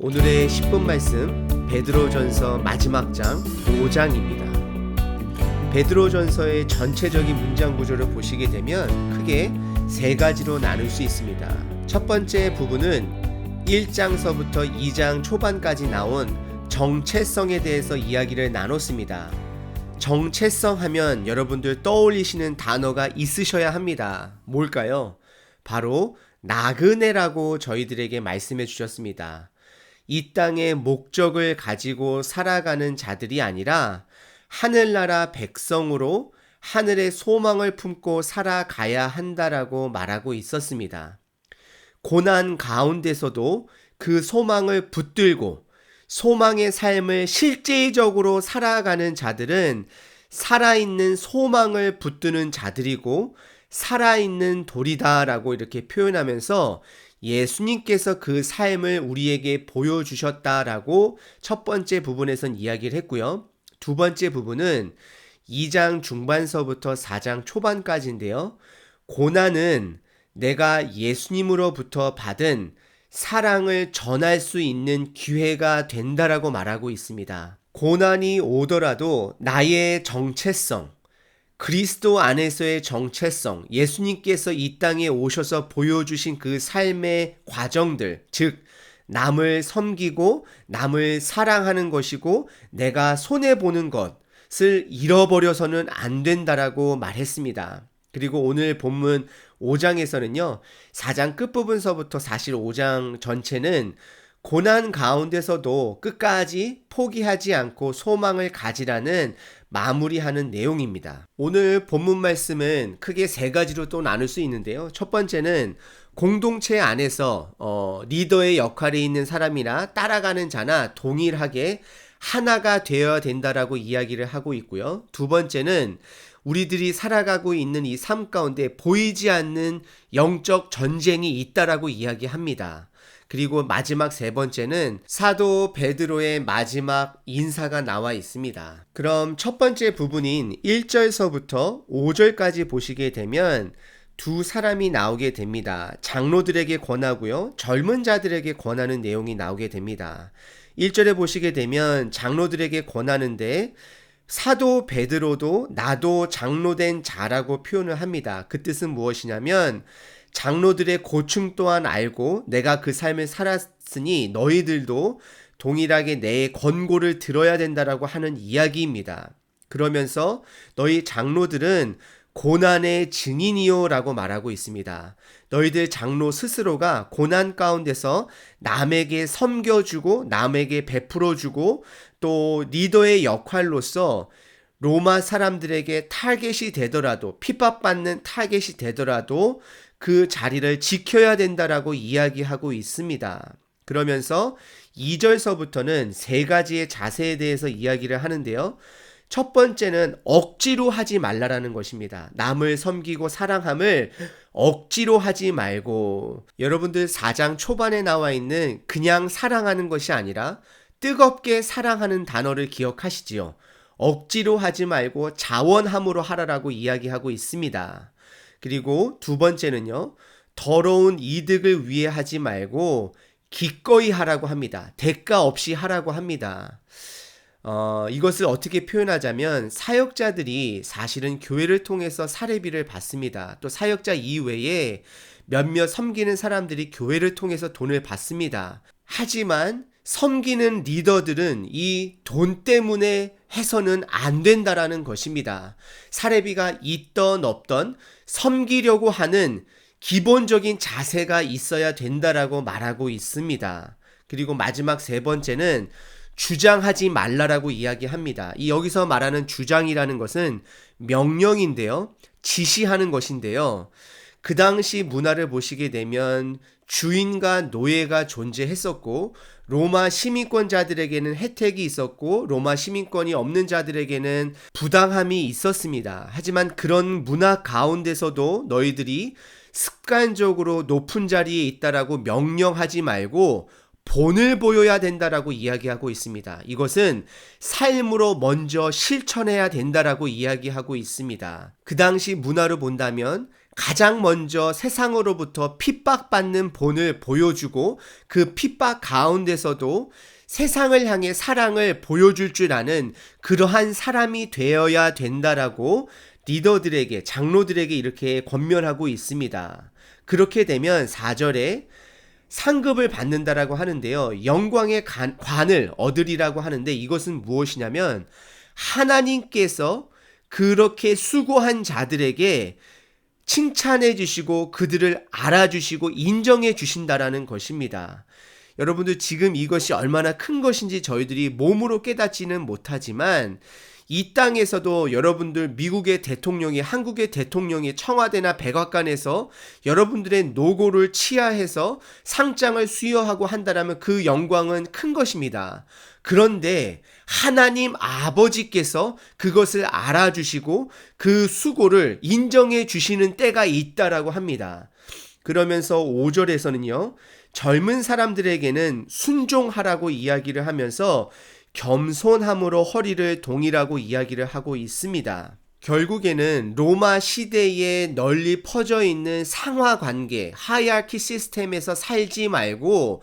오늘의 10분 말씀 베드로전서 마지막 장 5장입니다. 베드로전서의 전체적인 문장 구조를 보시게 되면 크게 세 가지로 나눌 수 있습니다. 첫 번째 부분은 1장서부터 2장 초반까지 나온 정체성에 대해서 이야기를 나눴습니다. 정체성 하면 여러분들 떠올리시는 단어가 있으셔야 합니다. 뭘까요? 바로 나그네라고 저희들에게 말씀해 주셨습니다. 이 땅의 목적을 가지고 살아가는 자들이 아니라 하늘나라 백성으로 하늘의 소망을 품고 살아가야 한다라고 말하고 있었습니다. 고난 가운데서도 그 소망을 붙들고 소망의 삶을 실제적으로 살아가는 자들은 살아있는 소망을 붙드는 자들이고 살아있는 돌이다라고 이렇게 표현하면서 예수님께서 그 삶을 우리에게 보여주셨다라고 첫 번째 부분에선 이야기를 했고요. 두 번째 부분은 2장 중반서부터 4장 초반까지인데요. 고난은 내가 예수님으로부터 받은 사랑을 전할 수 있는 기회가 된다라고 말하고 있습니다. 고난이 오더라도 나의 정체성, 그리스도 안에서의 정체성, 예수님께서 이 땅에 오셔서 보여주신 그 삶의 과정들, 즉 남을 섬기고 남을 사랑하는 것이고 내가 손해보는 것을 잃어버려서는 안 된다라고 말했습니다. 그리고 오늘 본문 5장에서는요. 4장 끝부분서부터 사실 5장 전체는 고난 가운데서도 끝까지 포기하지 않고 소망을 가지라는 마무리하는 내용입니다. 오늘 본문 말씀은 크게 세 가지로 또 나눌 수 있는데요. 첫 번째는 공동체 안에서 리더의 역할에 있는 사람이나 따라가는 자나 동일하게 하나가 되어야 된다라고 이야기를 하고 있고요. 두 번째는 우리들이 살아가고 있는 이 삶 가운데 보이지 않는 영적 전쟁이 있다라고 이야기합니다. 그리고 마지막 세 번째는 사도 베드로의 마지막 인사가 나와 있습니다. 그럼 첫 번째 부분인 1절서부터 5절까지 보시게 되면 두 사람이 나오게 됩니다. 장로들에게 권하고요. 젊은 자들에게 권하는 내용이 나오게 됩니다. 1절에 보시게 되면 장로들에게 권하는데 사도 베드로도 나도 장로된 자라고 표현을 합니다. 그 뜻은 무엇이냐면 장로들의 고충 또한 알고 내가 그 삶을 살았으니 너희들도 동일하게 내 권고를 들어야 된다라고 하는 이야기입니다. 그러면서 너희 장로들은 고난의 증인이요 라고 말하고 있습니다. 너희들 장로 스스로가 고난 가운데서 남에게 섬겨주고 남에게 베풀어주고 또 리더의 역할로서 로마 사람들에게 타겟이 되더라도 핍박받는 타겟이 되더라도 그 자리를 지켜야 된다라고 이야기하고 있습니다. 그러면서 2절서부터는 세 가지의 자세에 대해서 이야기를 하는데요. 첫 번째는 억지로 하지 말라라는 것입니다. 남을 섬기고 사랑함을 억지로 하지 말고 여러분들 4장 초반에 나와 있는 그냥 사랑하는 것이 아니라 뜨겁게 사랑하는 단어를 기억하시지요. 억지로 하지 말고 자원함으로 하라라고 이야기하고 있습니다. 그리고 두 번째는요. 더러운 이득을 위해 하지 말고 기꺼이 하라고 합니다. 대가 없이 하라고 합니다. 이것을 어떻게 표현하자면 사역자들이 사실은 교회를 통해서 사례비를 받습니다. 또 사역자 이외에 몇몇 섬기는 사람들이 교회를 통해서 돈을 받습니다. 하지만 섬기는 리더들은 이 돈 때문에 해서는 안 된다라는 것입니다. 사례비가 있던 없던 섬기려고 하는 기본적인 자세가 있어야 된다라고 말하고 있습니다. 그리고 마지막 세 번째는 주장하지 말라라고 이야기합니다. 이 여기서 말하는 주장이라는 것은 명령인데요. 지시하는 것인데요. 그 당시 문화를 보시게 되면 주인과 노예가 존재했었고 로마 시민권자들에게는 혜택이 있었고 로마 시민권이 없는 자들에게는 부당함이 있었습니다. 하지만 그런 문화 가운데서도 너희들이 습관적으로 높은 자리에 있다라고 명령하지 말고 본을 보여야 된다라고 이야기하고 있습니다. 이것은 삶으로 먼저 실천해야 된다라고 이야기하고 있습니다. 그 당시 문화로 본다면 가장 먼저 세상으로부터 핍박받는 본을 보여주고 그 핍박 가운데서도 세상을 향해 사랑을 보여줄 줄 아는 그러한 사람이 되어야 된다라고 리더들에게, 장로들에게 이렇게 권면하고 있습니다. 그렇게 되면 4절에 상급을 받는다라고 하는데요. 영광의 관을 얻으리라고 하는데 이것은 무엇이냐면 하나님께서 그렇게 수고한 자들에게 칭찬해 주시고 그들을 알아주시고 인정해 주신다라는 것입니다. 여러분들 지금 이것이 얼마나 큰 것인지 저희들이 몸으로 깨닫지는 못하지만 이 땅에서도 여러분들 미국의 대통령이, 한국의 대통령이 청와대나 백악관에서 여러분들의 노고를 치하해서 상장을 수여하고 한다라면 그 영광은 큰 것입니다. 그런데 하나님 아버지께서 그것을 알아주시고 그 수고를 인정해 주시는 때가 있다라고 합니다. 그러면서 5절에서는요. 젊은 사람들에게는 순종하라고 이야기를 하면서 겸손함으로 허리를 동이라고 이야기를 하고 있습니다. 결국에는 로마 시대에 널리 퍼져 있는 상하관계, 하이아키 시스템에서 살지 말고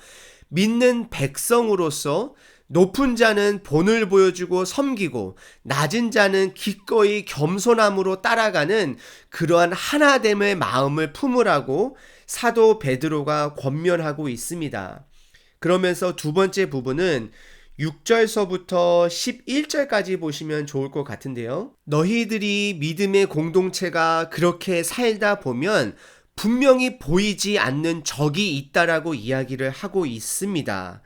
믿는 백성으로서 높은 자는 본을 보여주고 섬기고 낮은 자는 기꺼이 겸손함으로 따라가는 그러한 하나됨의 마음을 품으라고 사도 베드로가 권면하고 있습니다. 그러면서 두 번째 부분은 6절서부터 11절까지 보시면 좋을 것 같은데요. 너희들이 믿음의 공동체가 그렇게 살다 보면 분명히 보이지 않는 적이 있다라고 이야기를 하고 있습니다.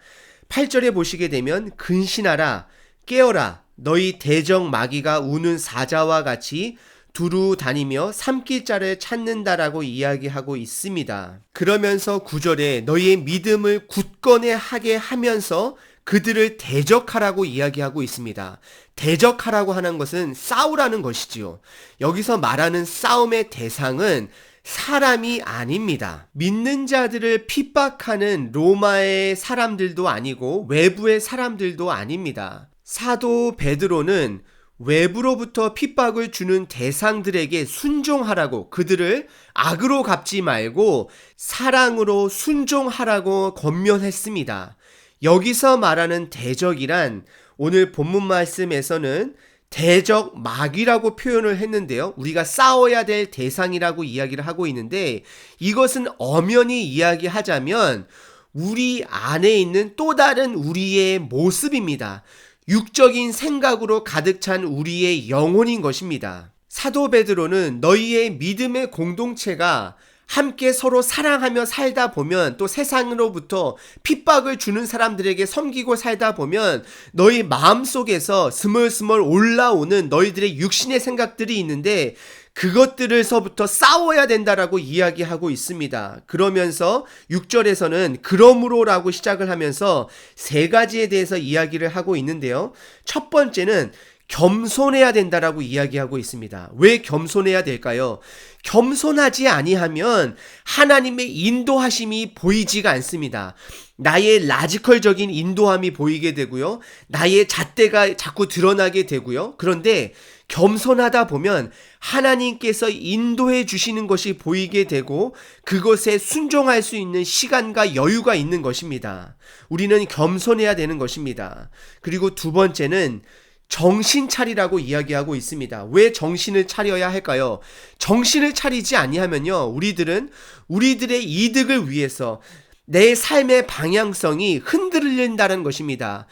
8절에 보시게 되면 근신하라 깨어라 너희 대적 마귀가 우는 사자와 같이 두루 다니며 삼킬 자를 찾는다라고 이야기하고 있습니다. 그러면서 9절에 너희의 믿음을 굳건히 하게 하면서 그들을 대적하라고 이야기하고 있습니다. 대적하라고 하는 것은 싸우라는 것이지요. 여기서 말하는 싸움의 대상은 사람이 아닙니다. 믿는 자들을 핍박하는 로마의 사람들도 아니고 외부의 사람들도 아닙니다. 사도 베드로는 외부로부터 핍박을 주는 대상들에게 순종하라고, 그들을 악으로 갚지 말고 사랑으로 순종하라고 권면했습니다. 여기서 말하는 대적이란 오늘 본문 말씀에서는 대적 마귀라고 표현을 했는데요. 우리가 싸워야 될 대상이라고 이야기를 하고 있는데 이것은 엄연히 이야기하자면 우리 안에 있는 또 다른 우리의 모습입니다. 육적인 생각으로 가득 찬 우리의 영혼인 것입니다. 사도 베드로는 너희의 믿음의 공동체가 함께 서로 사랑하며 살다 보면 또 세상으로부터 핍박을 주는 사람들에게 섬기고 살다 보면 너희 마음속에서 스멀스멀 올라오는 너희들의 육신의 생각들이 있는데 그것들에서부터 싸워야 된다라고 이야기하고 있습니다. 그러면서 6절에서는 그러므로라고 시작을 하면서 세 가지에 대해서 이야기를 하고 있는데요. 첫 번째는 겸손해야 된다라고 이야기하고 있습니다. 왜 겸손해야 될까요? 겸손하지 아니하면 하나님의 인도하심이 보이지가 않습니다. 나의 라지컬적인 인도함이 보이게 되고요. 나의 잣대가 자꾸 드러나게 되고요. 그런데 겸손하다 보면 하나님께서 인도해 주시는 것이 보이게 되고 그것에 순종할 수 있는 시간과 여유가 있는 것입니다. 우리는 겸손해야 되는 것입니다. 그리고 두 번째는 정신 차리라고 이야기하고 있습니다. 왜 정신을 차려야 할까요? 정신을 차리지 아니하면요, 우리들은 우리들의 이득을 위해서 내 삶의 방향성이 흔들린다는 것입니다.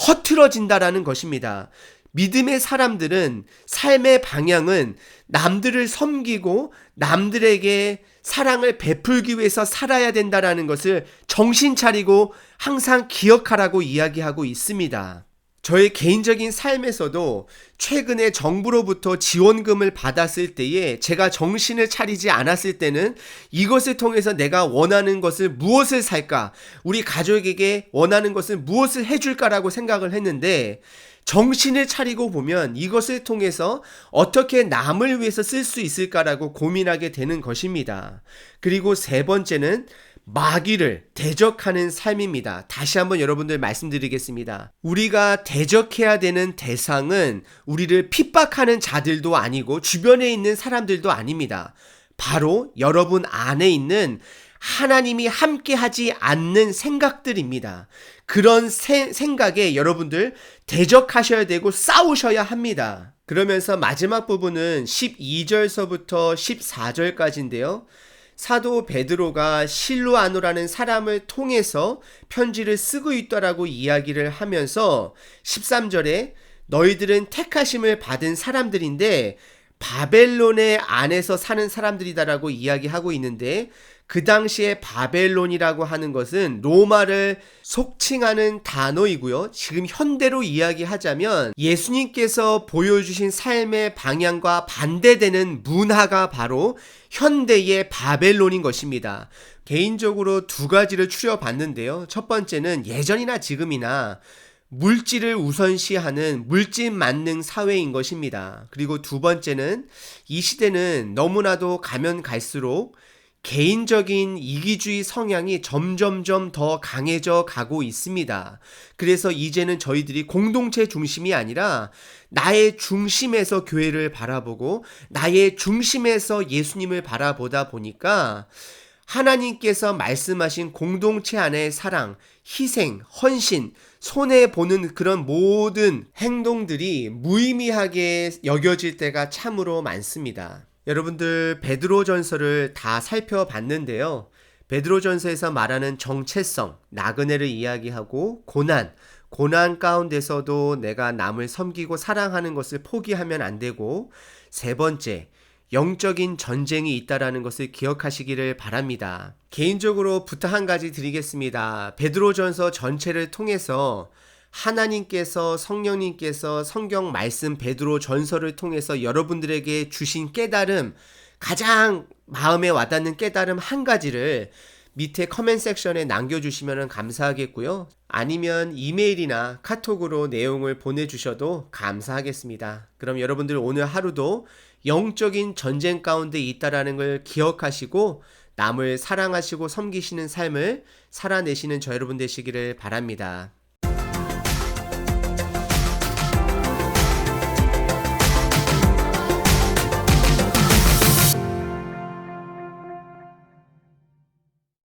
허틀어진다라는 것입니다. 믿음의 사람들은 삶의 방향은 남들을 섬기고 남들에게 사랑을 베풀기 위해서 살아야 된다는 것을 정신 차리고 항상 기억하라고 이야기하고 있습니다. 저의 개인적인 삶에서도 최근에 정부로부터 지원금을 받았을 때에 제가 정신을 차리지 않았을 때는 이것을 통해서 내가 원하는 것을 무엇을 살까, 우리 가족에게 원하는 것을 무엇을 해줄까라고 생각을 했는데 정신을 차리고 보면 이것을 통해서 어떻게 남을 위해서 쓸 수 있을까라고 고민하게 되는 것입니다. 그리고 세 번째는 마귀를 대적하는 삶입니다. 다시 한번 여러분들 말씀드리겠습니다. 우리가 대적해야 되는 대상은 우리를 핍박하는 자들도 아니고 주변에 있는 사람들도 아닙니다. 바로 여러분 안에 있는 하나님이 함께 하지 않는 생각들입니다. 그런 생각에 여러분들 대적하셔야 되고 싸우셔야 합니다. 그러면서 마지막 부분은 12절서부터 14절까지인데요. 사도 베드로가 실로아노라는 사람을 통해서 편지를 쓰고 있다라고 이야기를 하면서 13절에 너희들은 택하심을 받은 사람들인데 바벨론의 안에서 사는 사람들이다라고 이야기하고 있는데, 그 당시에 바벨론이라고 하는 것은 로마를 속칭하는 단어이고요. 지금 현대로 이야기하자면 예수님께서 보여주신 삶의 방향과 반대되는 문화가 바로 현대의 바벨론인 것입니다. 개인적으로 두 가지를 추려봤는데요. 첫 번째는 예전이나 지금이나 물질을 우선시하는 물질 만능 사회인 것입니다. 그리고 두 번째는 이 시대는 너무나도 가면 갈수록 개인적인 이기주의 성향이 점점점 더 강해져 가고 있습니다. 그래서 이제는 저희들이 공동체 중심이 아니라 나의 중심에서 교회를 바라보고 나의 중심에서 예수님을 바라보다 보니까 하나님께서 말씀하신 공동체 안의 사랑, 희생, 헌신, 손해보는 그런 모든 행동들이 무의미하게 여겨질 때가 참으로 많습니다. 여러분들 베드로전서를 다 살펴봤는데요. 베드로전서에서 말하는 정체성, 나그네를 이야기하고 고난 가운데서도 내가 남을 섬기고 사랑하는 것을 포기하면 안 되고, 세 번째, 영적인 전쟁이 있다라는 것을 기억하시기를 바랍니다. 개인적으로 부탁 한 가지 드리겠습니다. 베드로전서 전체를 통해서 하나님께서, 성령님께서 성경 말씀 베드로전서를 통해서 여러분들에게 주신 깨달음, 가장 마음에 와닿는 깨달음 한 가지를 밑에 커멘트 섹션에 남겨주시면 감사하겠고요. 아니면 이메일이나 카톡으로 내용을 보내주셔도 감사하겠습니다. 그럼 여러분들 오늘 하루도 영적인 전쟁 가운데 있다라는 걸 기억하시고 남을 사랑하시고 섬기시는 삶을 살아내시는 저 여러분 되시기를 바랍니다.